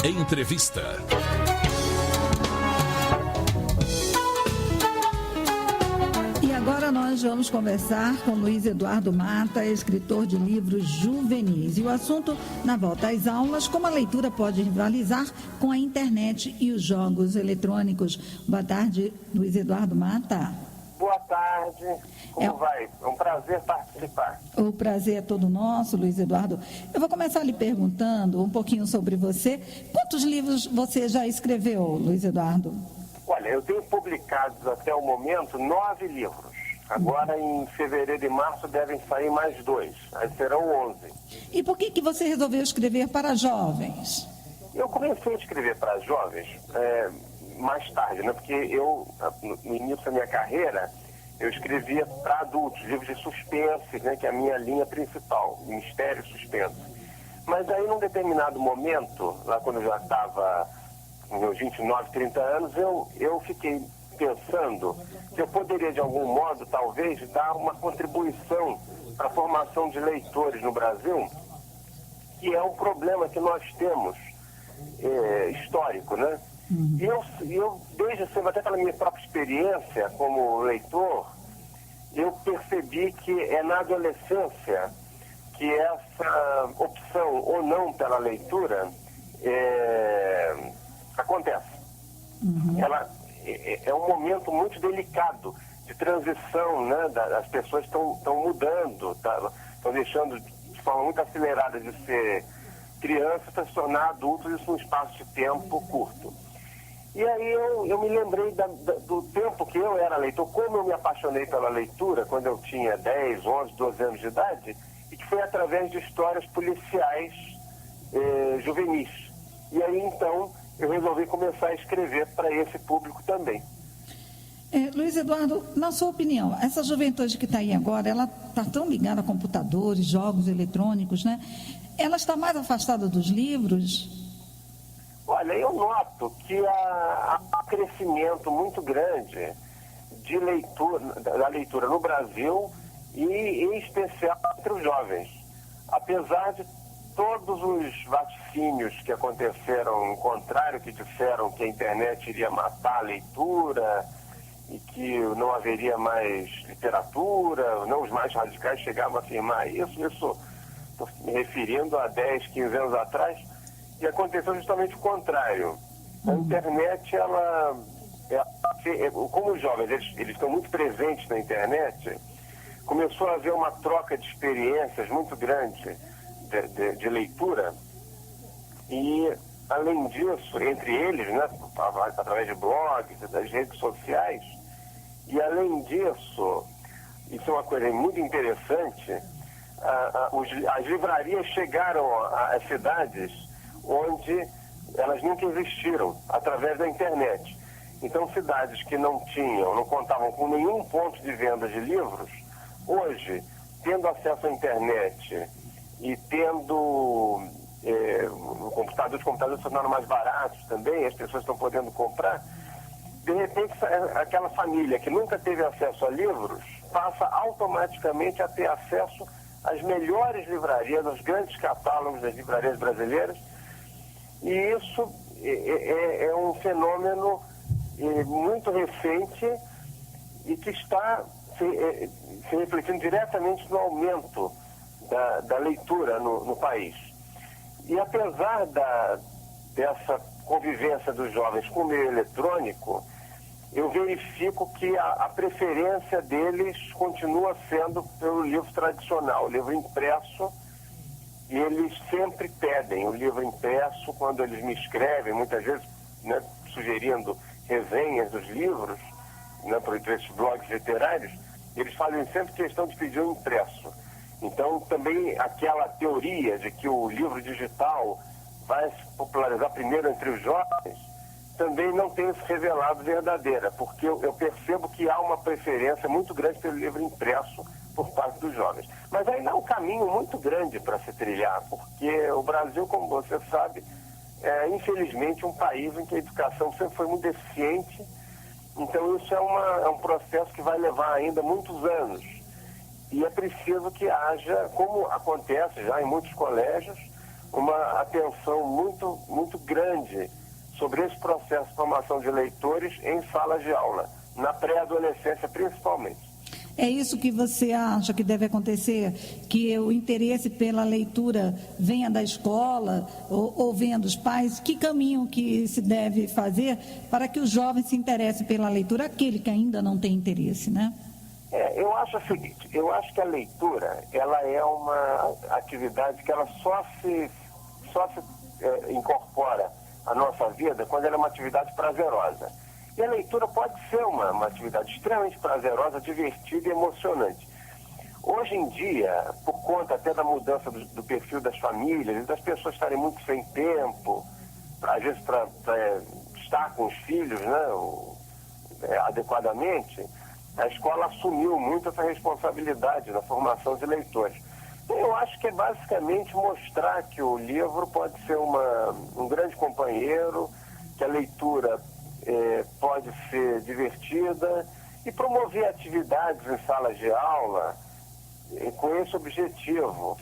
Entrevista. E agora nós vamos conversar com Luiz Eduardo Mata, escritor de livros juvenis. E o assunto, na volta às aulas, como a leitura pode rivalizar com a internet e os jogos eletrônicos. Boa tarde, Luiz Eduardo Mata. Boa tarde, como vai? É um prazer participar. O prazer é todo nosso, Luiz Eduardo. Eu vou começar lhe perguntando um pouquinho sobre você. Quantos livros você já escreveu, Luiz Eduardo? Olha, eu tenho publicado até o momento 9 livros. Agora, em fevereiro e março, devem sair mais 2. Aí serão 11. E por que você resolveu escrever para jovens? Eu comecei a escrever para jovens mais tarde, né? Porque eu, no início da minha carreira, eu escrevia para adultos, livros de suspense, né? Que é a minha linha principal, mistério e suspense. Mas aí, num determinado momento, lá quando eu já estava com meus 29, 30 anos, eu fiquei pensando que eu poderia, de algum modo, talvez, dar uma contribuição para a formação de leitores no Brasil, que é um problema que nós temos histórico, né? E eu, desde sempre, até pela minha própria experiência como leitor, eu percebi que é na adolescência que essa opção ou não pela leitura acontece. Ela é um momento muito delicado de transição, né? As pessoas estão mudando, estão deixando de forma muito acelerada de ser crianças para se tornar adultos, isso num espaço de tempo curto. E aí eu me lembrei do tempo que eu era leitor, como eu me apaixonei pela leitura quando eu tinha 10, 11, 12 anos de idade, e que foi através de histórias policiais juvenis. E aí então eu resolvi começar a escrever para esse público também. Luiz Eduardo, na sua opinião, essa juventude que está aí agora, ela está tão ligada a computadores, jogos eletrônicos, né? Ela está mais afastada dos livros? Olha, eu noto que há um crescimento muito grande da leitura no Brasil e, em especial, entre os jovens. Apesar de todos os vaticínios que aconteceram, ao contrário, que disseram que a internet iria matar a leitura e que não haveria mais literatura, não, os mais radicais chegavam a afirmar isso, estou me referindo a 10, 15 anos atrás, e aconteceu justamente o contrário. A internet, como os jovens eles estão muito presentes na internet, começou a haver uma troca de experiências muito grande de leitura, e além disso, entre eles, né, através de blogs, das redes sociais, e além disso, isso é uma coisa muito interessante, as livrarias chegaram às cidades onde elas nunca existiram, através da internet. Então, cidades que não contavam com nenhum ponto de venda de livros, hoje, tendo acesso à internet e tendo os computadores se tornaram mais baratos também, as pessoas estão podendo comprar, de repente aquela família que nunca teve acesso a livros passa automaticamente a ter acesso às melhores livrarias, aos grandes catálogos das livrarias brasileiras, e isso é um fenômeno muito recente e que está se refletindo diretamente no aumento da leitura no país. E apesar dessa convivência dos jovens com o meio eletrônico, eu verifico que a preferência deles continua sendo pelo livro tradicional, o livro impresso, e eles sempre pedem o livro impresso quando eles me escrevem, muitas vezes, né, sugerindo resenhas dos livros, né, por esses blogs literários, eles fazem sempre questão de pedir o impresso. Então, também aquela teoria de que o livro digital vai se popularizar primeiro entre os jovens, também não tem se revelado verdadeira, porque eu percebo que há uma preferência muito grande pelo livro impresso por parte dos jovens. Mas ainda há um caminho muito grande para se trilhar, porque o Brasil, como você sabe, é infelizmente um país em que a educação sempre foi muito deficiente, então isso é um processo que vai levar ainda muitos anos. E é preciso que haja, como acontece já em muitos colégios, uma atenção muito grande sobre esse processo de formação de leitores em salas de aula, na pré-adolescência principalmente. É isso que você acha que deve acontecer? Que o interesse pela leitura venha da escola ou venha dos pais? Que caminho que se deve fazer para que os jovens se interessem pela leitura, aquele que ainda não tem interesse, né? Eu acho o seguinte, eu acho que a leitura, ela é uma atividade que ela só se incorpora à nossa vida quando ela é uma atividade prazerosa. E a leitura pode ser uma atividade extremamente prazerosa, divertida e emocionante. Hoje em dia, por conta até da mudança do perfil das famílias e das pessoas estarem muito sem tempo, às vezes para estar com os filhos, né, adequadamente, a escola assumiu muito essa responsabilidade na formação de leitores. Então, eu acho que é basicamente mostrar que o livro pode ser um grande companheiro, que a leitura pode ser divertida e promover atividades em salas de aula com esse objetivo,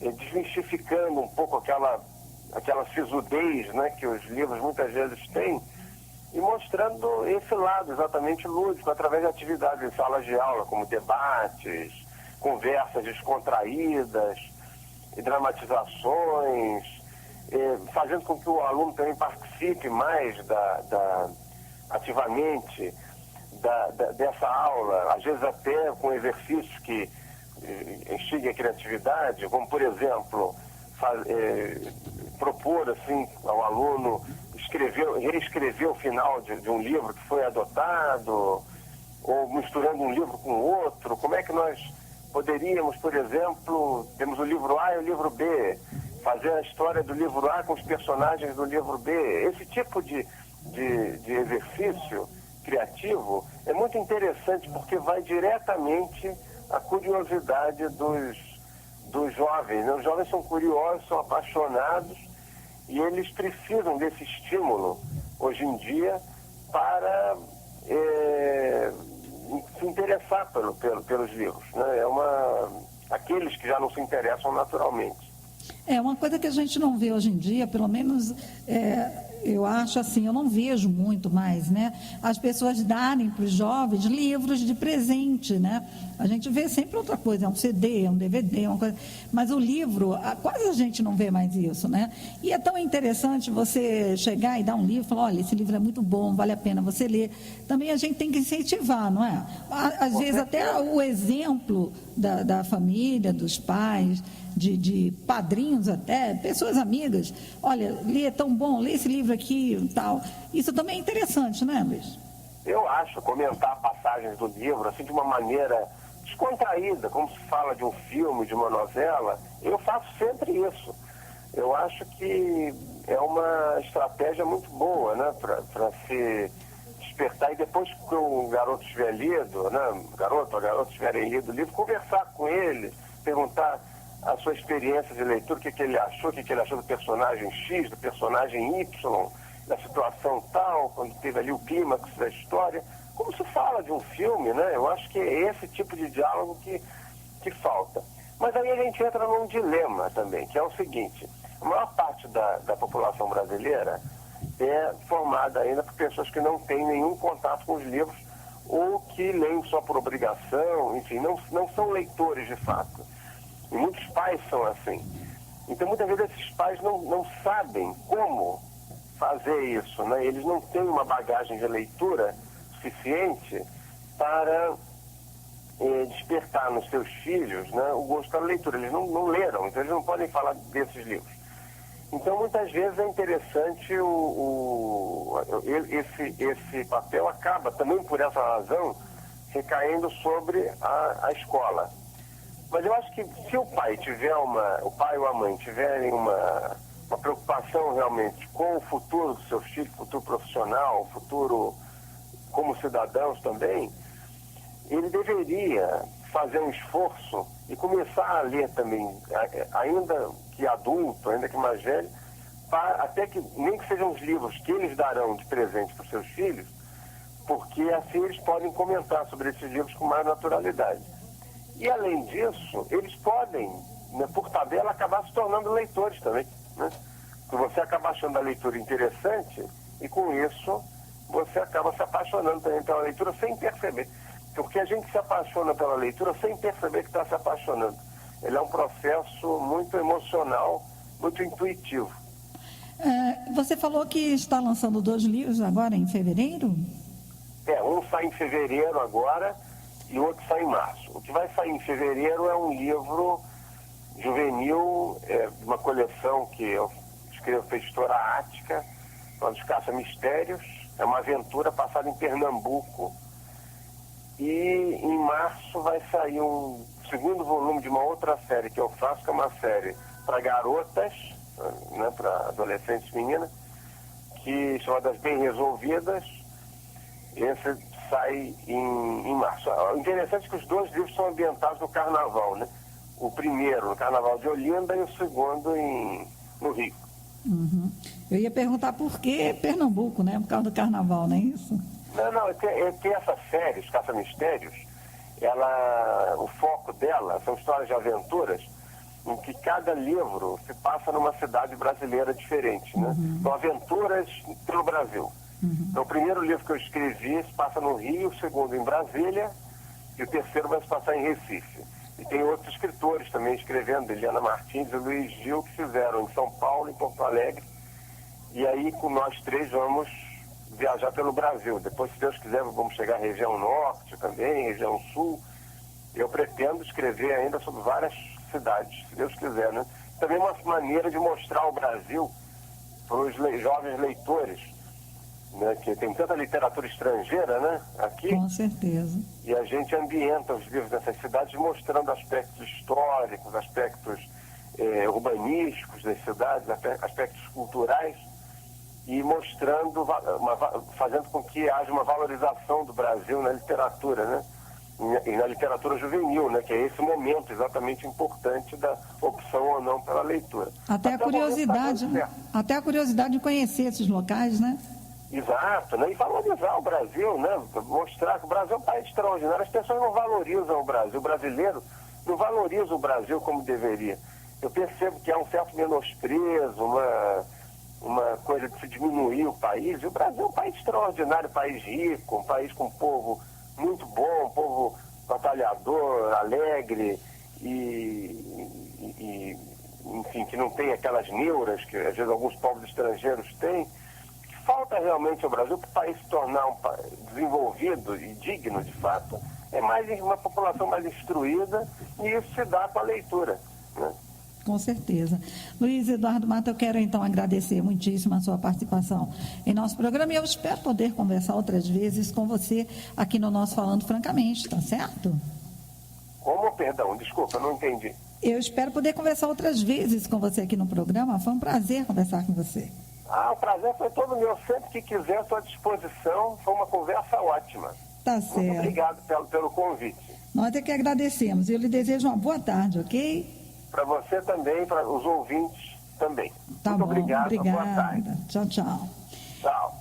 desmistificando um pouco aquela sisudez, né, que os livros muitas vezes têm, e mostrando esse lado exatamente lúdico, através de atividades em salas de aula, como debates, conversas descontraídas, e dramatizações, fazendo com que o aluno também participe mais ativamente dessa aula, às vezes até com exercícios que instiguem a criatividade, como, por exemplo, propor assim, ao aluno reescrever o final de um livro que foi adotado, ou misturando um livro com outro. Como é que nós poderíamos, por exemplo, temos o livro A e o livro B, fazer a história do livro A com os personagens do livro B. Esse tipo de exercício criativo é muito interessante porque vai diretamente à curiosidade dos jovens, né? Os jovens são curiosos, são apaixonados e eles precisam desse estímulo hoje em dia para se interessar pelos livros, né? Aqueles que já não se interessam naturalmente. É uma coisa que a gente não vê hoje em dia, pelo menos eu acho assim, eu não vejo muito mais, né? As pessoas darem para os jovens livros de presente, né? A gente vê sempre outra coisa, é um CD, é um DVD, uma coisa, mas o livro, quase a gente não vê mais isso, né? E é tão interessante você chegar e dar um livro e falar, olha, esse livro é muito bom, vale a pena você ler. Também a gente tem que incentivar, não é? Às vezes até o exemplo da família, dos pais, de padrinhos até, pessoas amigas, olha, lê, é tão bom, lê esse livro aqui e tal. Isso também é interessante, não é, Luiz? Eu acho comentar passagens do livro assim de uma maneira descontraída, como se fala de um filme, de uma novela, eu faço sempre isso. Eu acho que é uma estratégia muito boa, né, para se despertar, e depois que o garoto tiver lido, né, o garoto ou a garota tiverem lido o livro, conversar com ele, perguntar a sua experiência de leitura, o que ele achou, o que ele achou do personagem X, do personagem Y, da situação tal, quando teve ali o clímax da história, como se fala de um filme, né? Eu acho que é esse tipo de diálogo que falta. Mas aí a gente entra num dilema também, que é o seguinte, a maior parte da população brasileira é formada ainda por pessoas que não têm nenhum contato com os livros ou que leem só por obrigação, enfim, não são leitores de fato. E muitos pais são assim. Então, muitas vezes, esses pais não sabem como fazer isso, né? Eles não têm uma bagagem de leitura suficiente para despertar nos seus filhos, né, o gosto pela leitura. Eles não leram, então eles não podem falar desses livros. Então, muitas vezes, é interessante esse papel acaba, também por essa razão, recaindo sobre a escola. Mas eu acho que se o pai ou a mãe tiverem uma preocupação realmente com o futuro dos seus filhos, futuro profissional, futuro como cidadãos também, ele deveria fazer um esforço e começar a ler também, ainda que adulto, ainda que mais velho, até que nem que sejam os livros que eles darão de presente para os seus filhos, porque assim eles podem comentar sobre esses livros com mais naturalidade. E, além disso, eles podem, né, por tabela, acabar se tornando leitores também. né? Que você acaba achando a leitura interessante e com isso você acaba se apaixonando também pela leitura sem perceber. Porque a gente se apaixona pela leitura sem perceber que está se apaixonando. Ele é um processo muito emocional, muito intuitivo. Você falou que está lançando 2 livros agora em fevereiro? Um sai em fevereiro agora e o outro sai em março. O que vai sair em fevereiro é um livro juvenil, de uma coleção que eu escrevo para a editora Ática, dos Caça-Mistérios. É uma aventura passada em Pernambuco. E em março vai sair um segundo volume de uma outra série que eu faço, que é uma série para garotas, né, para adolescentes meninas, que chama das Bem Resolvidas. Esse sai em março. O interessante é que os 2 livros são ambientados no Carnaval, né? O primeiro no Carnaval de Olinda e o segundo no Rio. Uhum. Eu ia perguntar por que Pernambuco, né? Por causa do Carnaval, não é isso? Não, é que essa série, Os Caça-Mistérios, o foco dela são histórias de aventuras em que cada livro se passa numa cidade brasileira diferente, né? São aventuras pelo Brasil. Então, o primeiro livro que eu escrevi se passa no Rio, o segundo em Brasília e o terceiro vai se passar em Recife. E tem outros escritores também escrevendo, Eliana Martins e Luiz Gil, que fizeram em São Paulo, em Porto Alegre. E aí, com nós 3, vamos viajar pelo Brasil. Depois, se Deus quiser, vamos chegar à região norte também, região sul. Eu pretendo escrever ainda sobre várias cidades, se Deus quiser, né? Também uma maneira de mostrar o Brasil para os jovens leitores, né? Que tem tanta literatura estrangeira, né? Aqui. Com certeza. E a gente ambienta os livros dessas cidades mostrando aspectos históricos, aspectos urbanísticos das cidades, aspectos culturais, e mostrando, fazendo com que haja uma valorização do Brasil na literatura, né? E na literatura juvenil, né? Que é esse momento exatamente importante da opção ou não pela leitura. Até a curiosidade, né? Até a curiosidade de conhecer esses locais, né? Exato, né? E valorizar o Brasil, né? Mostrar que o Brasil é um país extraordinário. As pessoas não valorizam o Brasil, o brasileiro não valoriza o Brasil como deveria. Eu percebo que há um certo menosprezo, uma coisa de se diminuir o país. E o Brasil é um país extraordinário, um país rico, um país com um povo muito bom, um povo batalhador, alegre e enfim, que não tem aquelas neuras que às vezes alguns povos estrangeiros têm. Falta realmente ao Brasil para o país se tornar desenvolvido e digno, de fato, é mais uma população mais instruída, e isso se dá com a leitura, né? Com certeza. Luiz Eduardo Mata, eu quero então agradecer muitíssimo a sua participação em nosso programa e eu espero poder conversar outras vezes com você aqui no nosso Falando Francamente, tá certo? Como? Perdão, desculpa, não entendi. Eu espero poder conversar outras vezes com você aqui no programa. Foi um prazer conversar com você. O prazer foi todo meu. Sempre que quiser, estou à disposição. Foi uma conversa ótima. Tá certo. Muito obrigado pelo convite. Nós é que agradecemos. Eu lhe desejo uma boa tarde, ok? Para você também, para os ouvintes também. Tá Muito bom, obrigado. obrigada. Boa tarde. Tchau, tchau. Tchau.